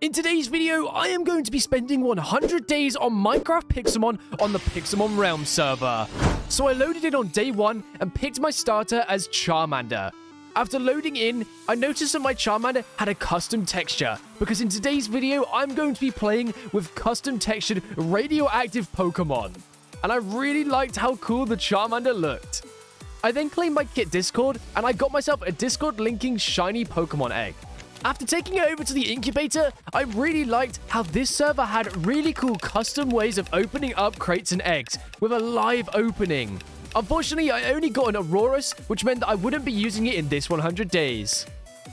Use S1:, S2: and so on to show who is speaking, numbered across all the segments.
S1: In today's video, I am going to be spending 100 days on Minecraft Pixelmon on the PixelmonRealms server. So I loaded in on day 1 and picked my starter as Charmander. After loading in, I noticed that my Charmander had a custom texture, because in today's video, I'm going to be playing with custom textured Radioactive Pokémon. And I really liked how cool the Charmander looked. I then claimed my kit Discord, and I got myself a Discord linking shiny Pokemon egg. After taking it over to the incubator, I really liked how this server had really cool custom ways of opening up crates and eggs with a live opening. Unfortunately, I only got an Aurorus, which meant that I wouldn't be using it in this 100 days.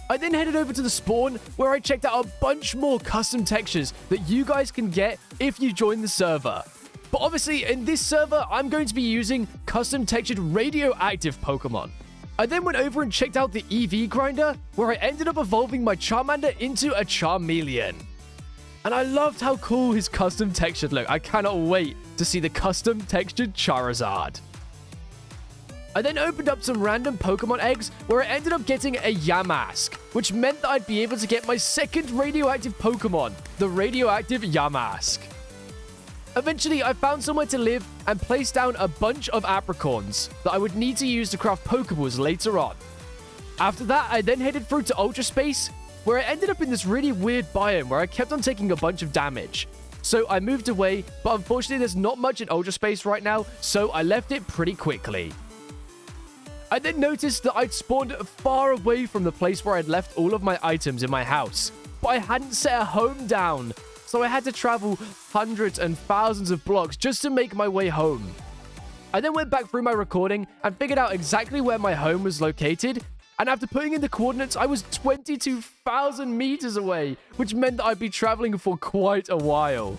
S1: I then headed over to the spawn, where I checked out a bunch more custom textures that you guys can get if you join the server. But obviously, in this server, I'm going to be using custom textured Radioactive Pokémon. I then went over and checked out the EV grinder, where I ended up evolving my Charmander into a Charmeleon. And I loved how cool his custom textured looked. I cannot wait to see the custom textured Charizard. I then opened up some random Pokemon eggs, where I ended up getting a Yamask, which meant that I'd be able to get my second radioactive Pokemon, the Radioactive Yamask. Eventually, I found somewhere to live and placed down a bunch of apricorns that I would need to use to craft Pokeballs later on. After that, I then headed through to Ultra Space, where I ended up in this really weird biome where I kept on taking a bunch of damage. So I moved away, but unfortunately there's not much in Ultra Space right now, so I left it pretty quickly. I then noticed that I'd spawned far away from the place where I'd left all of my items in my house, but I hadn't set a home down. So I had to travel hundreds and thousands of blocks just to make my way home. I then went back through my recording and figured out exactly where my home was located, and after putting in the coordinates, I was 22,000 meters away, which meant that I'd be traveling for quite a while.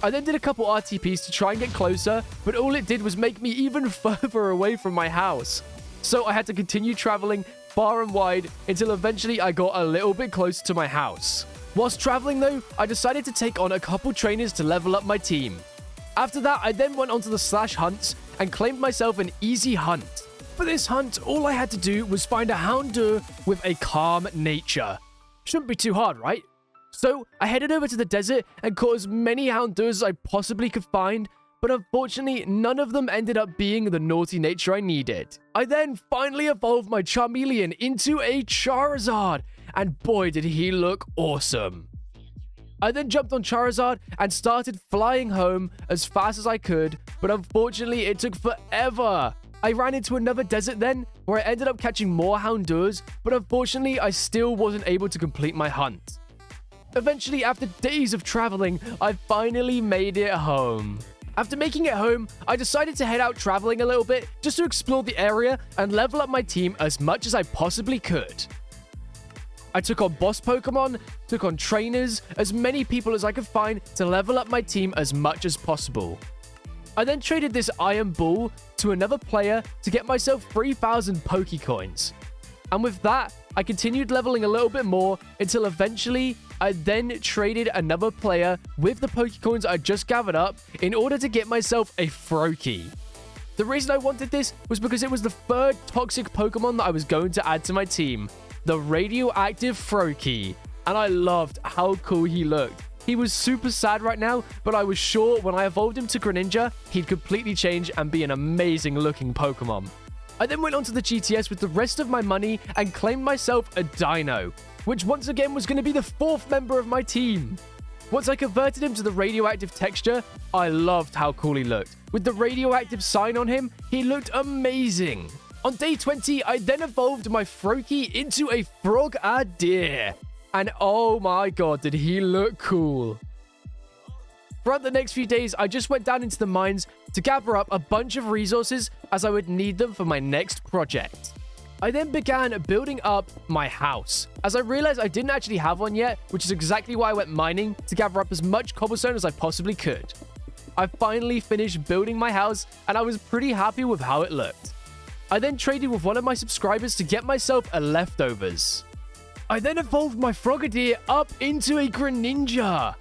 S1: I then did a couple RTPs to try and get closer, but all it did was make me even further away from my house. So I had to continue traveling far and wide until eventually I got a little bit closer to my house. Whilst traveling though, I decided to take on a couple trainers to level up my team. After that, I then went onto the Slash hunts and claimed myself an easy hunt. For this hunt, all I had to do was find a Houndour with a calm nature. Shouldn't be too hard, right? So I headed over to the desert and caught as many Houndours as I possibly could find, but unfortunately, none of them ended up being the naughty nature I needed. I then finally evolved my Charmeleon into a Charizard, and boy did he look awesome. I then jumped on Charizard and started flying home as fast as I could, but unfortunately it took forever. I ran into another desert then, where I ended up catching more Houndours, but unfortunately I still wasn't able to complete my hunt. Eventually, after days of traveling, I finally made it home. After making it home, I decided to head out traveling a little bit just to explore the area and level up my team as much as I possibly could. I took on boss Pokemon, took on trainers, as many people as I could find to level up my team as much as possible. I then traded this Iron Ball to another player to get myself 3,000 Pokecoins. And with that, I continued leveling a little bit more until eventually I then traded another player with the Pokecoins I just gathered up in order to get myself a Froakie. The reason I wanted this was because it was the third toxic Pokemon that I was going to add to my team, the Radioactive Froakie, and I loved how cool he looked. He was super sad right now, but I was sure when I evolved him to Greninja, he'd completely change and be an amazing looking Pokemon. I then went onto the GTS with the rest of my money and claimed myself a Dino, which once again was going to be the 4th member of my team. Once I converted him to the radioactive texture, I loved how cool he looked. With the radioactive sign on him, he looked amazing. On day 20, I then evolved my Froakie into a Frogadier. And oh my god, did he look cool. Throughout the next few days, I just went down into the mines to gather up a bunch of resources as I would need them for my next project. I then began building up my house, as I realized I didn't actually have one yet, which is exactly why I went mining to gather up as much cobblestone as I possibly could. I finally finished building my house, and I was pretty happy with how it looked. I then traded with one of my subscribers to get myself a leftovers. I then evolved my Frogadier up into a Greninja.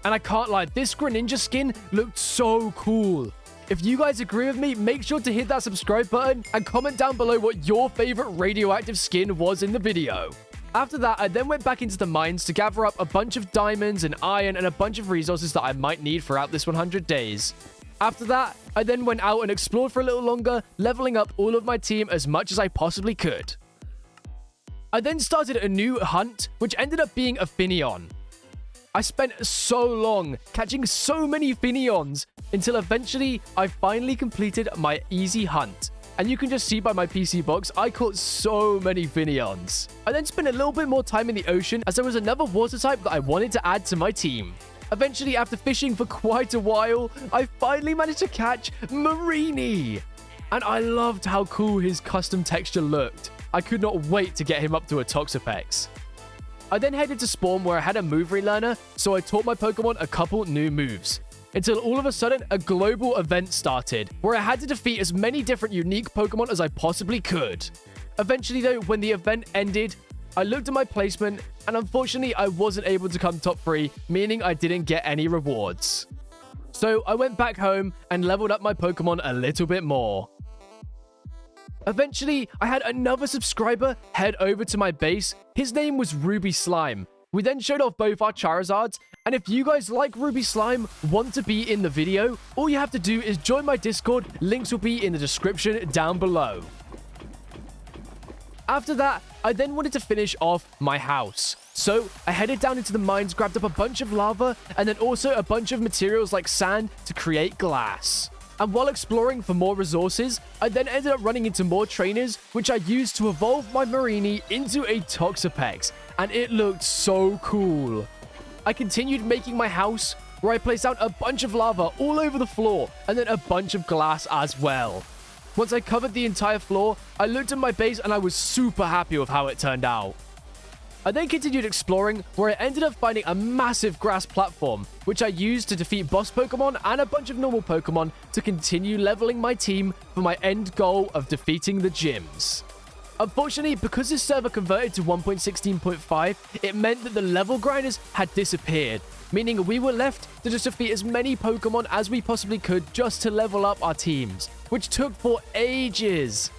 S1: And I can't lie, this Greninja skin looked so cool. If you guys agree with me, make sure to hit that subscribe button and comment down below what your favorite radioactive skin was in the video. After that, I then went back into the mines to gather up a bunch of diamonds and iron and a bunch of resources that I might need throughout this 100 days. After that, I then went out and explored for a little longer, leveling up all of my team as much as I possibly could. I then started a new hunt, which ended up being a Finneon. I spent so long catching so many Finneons until eventually I finally completed my easy hunt. And you can just see by my PC box, I caught so many Finneons. I then spent a little bit more time in the ocean as there was another water type that I wanted to add to my team. Eventually, after fishing for quite a while, I finally managed to catch Marini. And I loved how cool his custom texture looked. I could not wait to get him up to a Toxapex. I then headed to Spawn where I had a move relearner, so I taught my Pokemon a couple new moves. Until all of a sudden, a global event started, where I had to defeat as many different unique Pokemon as I possibly could. Eventually though, when the event ended, I looked at my placement, and unfortunately I wasn't able to come top 3, meaning I didn't get any rewards. So I went back home and leveled up my Pokemon a little bit more. Eventually, I had another subscriber head over to my base. His name was Ruby Slime. We then showed off both our Charizards, and if you guys like Ruby Slime, want to be in the video, all you have to do is join my Discord. Links will be in the description down below. After that, I then wanted to finish off my house. So I headed down into the mines, grabbed up a bunch of lava, and then also a bunch of materials like sand to create glass. And while exploring for more resources, I then ended up running into more trainers, which I used to evolve my Marini into a Toxapex, and it looked so cool. I continued making my house, where I placed out a bunch of lava all over the floor, and then a bunch of glass as well. Once I covered the entire floor, I looked at my base and I was super happy with how it turned out. I then continued exploring, where I ended up finding a massive grass platform, which I used to defeat boss Pokemon and a bunch of normal Pokemon to continue leveling my team for my end goal of defeating the gyms. Unfortunately, because this server converted to 1.16.5, it meant that the level grinders had disappeared, meaning we were left to just defeat as many Pokemon as we possibly could just to level up our teams, which took for ages.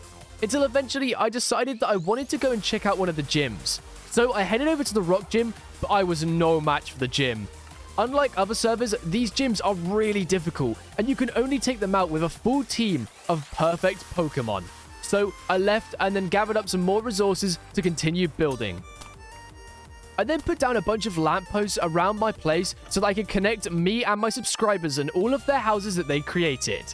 S1: Until eventually I decided that I wanted to go and check out one of the gyms. So I headed over to the rock gym, but I was no match for the gym. Unlike other servers, these gyms are really difficult, and you can only take them out with a full team of perfect Pokemon. So I left and then gathered up some more resources to continue building. I then put down a bunch of lampposts around my place so that I could connect me and my subscribers and all of their houses that they created.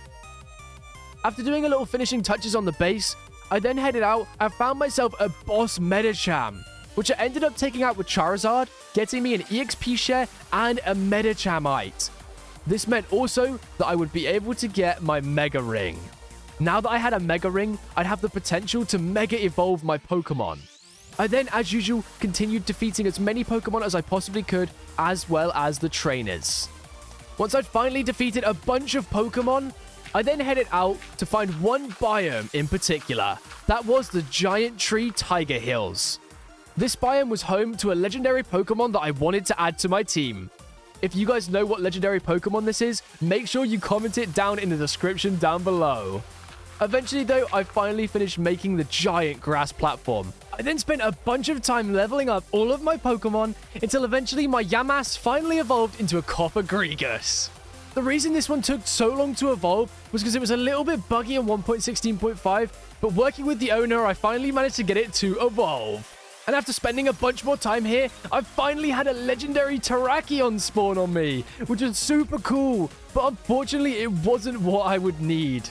S1: After doing a little finishing touches on the base, I then headed out and found myself a boss Medicham, which I ended up taking out with Charizard, getting me an EXP share and a Medichamite. This meant also that I would be able to get my Mega Ring. Now that I had a Mega Ring, I'd have the potential to Mega Evolve my Pokemon. I then, as usual, continued defeating as many Pokemon as I possibly could, as well as the trainers. Once I'd finally defeated a bunch of Pokemon, I then headed out to find one biome in particular. That was the Giant Tree Tiger Hills. This biome was home to a legendary Pokemon that I wanted to add to my team. If you guys know what legendary Pokemon this is, make sure you comment it down in the description down below. Eventually though, I finally finished making the giant grass platform. I then spent a bunch of time leveling up all of my Pokemon until eventually my Yamask finally evolved into a Copper Gregus. The reason this one took so long to evolve was because it was a little bit buggy on 1.16.5, but working with the owner, I finally managed to get it to evolve. And after spending a bunch more time here, I finally had a legendary Terrakion spawn on me, which was super cool, but unfortunately it wasn't what I would need.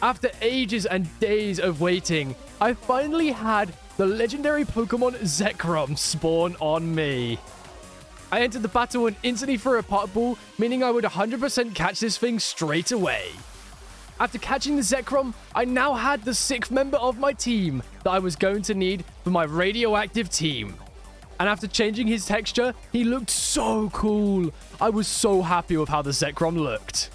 S1: After ages and days of waiting, I finally had the legendary Pokemon Zekrom spawn on me. I entered the battle and instantly threw a pot ball, meaning I would 100% catch this thing straight away. After catching the Zekrom, I now had the 6th member of my team that I was going to need for my radioactive team. And after changing his texture, he looked so cool. I was so happy with how the Zekrom looked.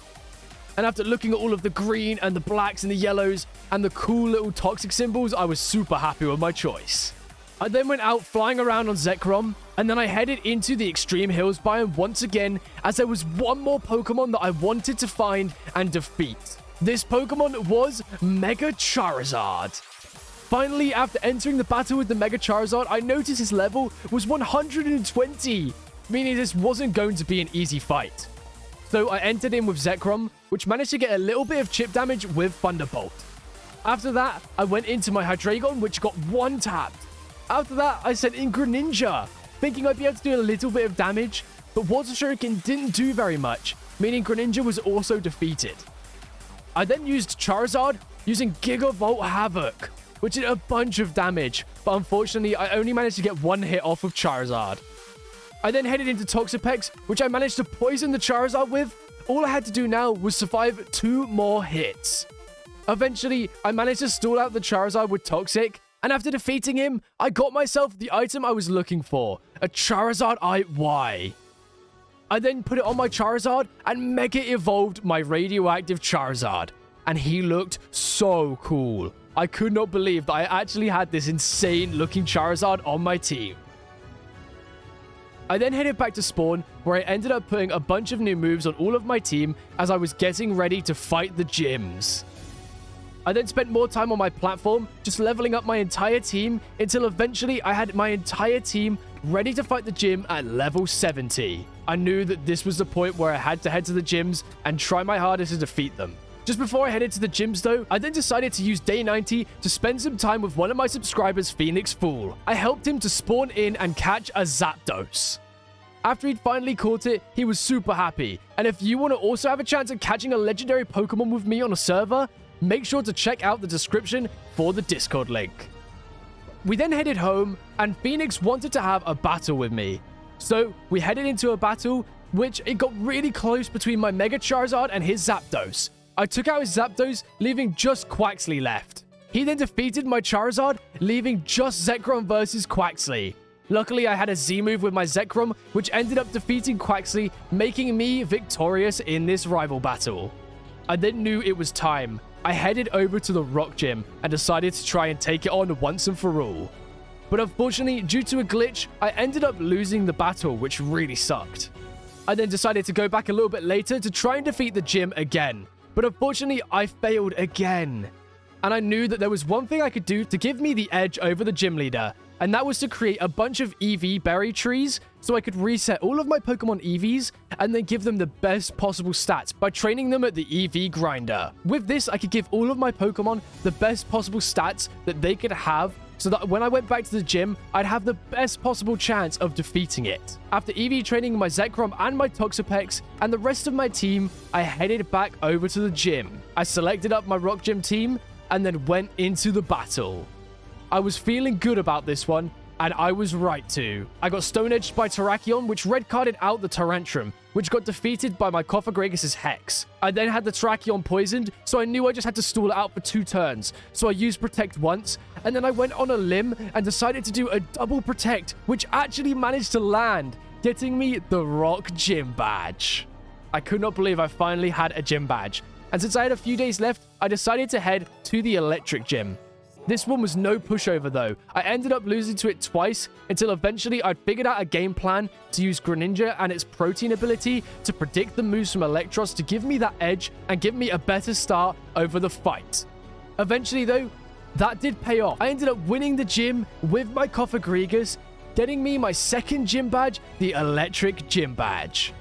S1: And after looking at all of the green and the blacks and the yellows and the cool little toxic symbols, I was super happy with my choice. I then went out flying around on Zekrom, and then I headed into the Extreme Hills biome once again, as there was one more Pokemon that I wanted to find and defeat. This Pokemon was Mega Charizard. Finally, after entering the battle with the Mega Charizard, I noticed his level was 120, meaning this wasn't going to be an easy fight. So I entered in with Zekrom, which managed to get a little bit of chip damage with Thunderbolt. After that, I went into my Hydreigon, which got one-tapped. After that, I sent in Greninja, thinking I'd be able to do a little bit of damage, but Water Shuriken didn't do very much, meaning Greninja was also defeated. I then used Charizard using Gigavolt Havoc, which did a bunch of damage, but unfortunately, I only managed to get one hit off of Charizard. I then headed into Toxapex, which I managed to poison the Charizard with. All I had to do now was survive 2 more hits. Eventually, I managed to stall out the Charizard with Toxic, and after defeating him, I got myself the item I was looking for, a Charizard IY. I then put it on my Charizard and Mega Evolved my Radioactive Charizard, and he looked so cool. I could not believe that I actually had this insane looking Charizard on my team. I then headed back to spawn, where I ended up putting a bunch of new moves on all of my team as I was getting ready to fight the gyms. I then spent more time on my platform, just leveling up my entire team until eventually I had my entire team ready to fight the gym at level 70. I knew that this was the point where I had to head to the gyms and try my hardest to defeat them. Just before I headed to the gyms though, I then decided to use day 90 to spend some time with one of my subscribers, Phoenix Fool. I helped him to spawn in and catch a Zapdos. After he'd finally caught it, he was super happy. And if you want to also have a chance of catching a legendary Pokemon with me on a server, make sure to check out the description for the Discord link. We then headed home, and Phoenix wanted to have a battle with me. So we headed into a battle, which it got really close between my Mega Charizard and his Zapdos. I took out his Zapdos, leaving just Quaxly left. He then defeated my Charizard, leaving just Zekrom versus Quaxly. Luckily, I had a Z-move with my Zekrom, which ended up defeating Quaxly, making me victorious in this rival battle. I then knew it was time. I headed over to the Rock Gym and decided to try and take it on once and for all. But unfortunately, due to a glitch, I ended up losing the battle, which really sucked. I then decided to go back a little bit later to try and defeat the gym again. But unfortunately, I failed again. And I knew that there was one thing I could do to give me the edge over the gym leader, and that was to create a bunch of EV berry trees so I could reset all of my Pokemon EVs and then give them the best possible stats by training them at the EV grinder. With this, I could give all of my Pokemon the best possible stats that they could have so that when I went back to the gym, I'd have the best possible chance of defeating it. After EV training my Zekrom and my Toxapex and the rest of my team, I headed back over to the gym. I selected up my Rock Gym team and then went into the battle. I was feeling good about this one, and I was right to. I got Stone Edged by Terrakion, which red carded out the Tyrantrum, which got defeated by my Cofagrigus' Hex. I then had the Terrakion poisoned, so I knew I just had to stall it out for 2 turns. So I used Protect once, and then I went on a limb and decided to do a double Protect, which actually managed to land, getting me the Rock Gym badge. I could not believe I finally had a gym badge. And since I had a few days left, I decided to head to the Electric Gym. This one was no pushover though. I ended up losing to it twice until eventually I figured out a game plan to use Greninja and its protein ability to predict the moves from Electros to give me that edge and give me a better start over the fight. Eventually though, that did pay off. I ended up winning the gym with my Cofagrigus, getting me my second gym badge, the Electric Gym badge.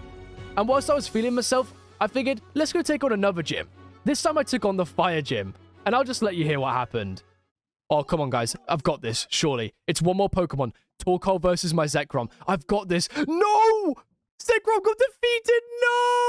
S1: And whilst I was feeling myself, I figured, let's go take on another gym. This time I took on the Fire Gym, and I'll just let you hear what happened. Oh, come on, guys. I've got this, surely. It's one more Pokemon. Torkoal versus my Zekrom. I've got this. No! Zekrom got defeated! No!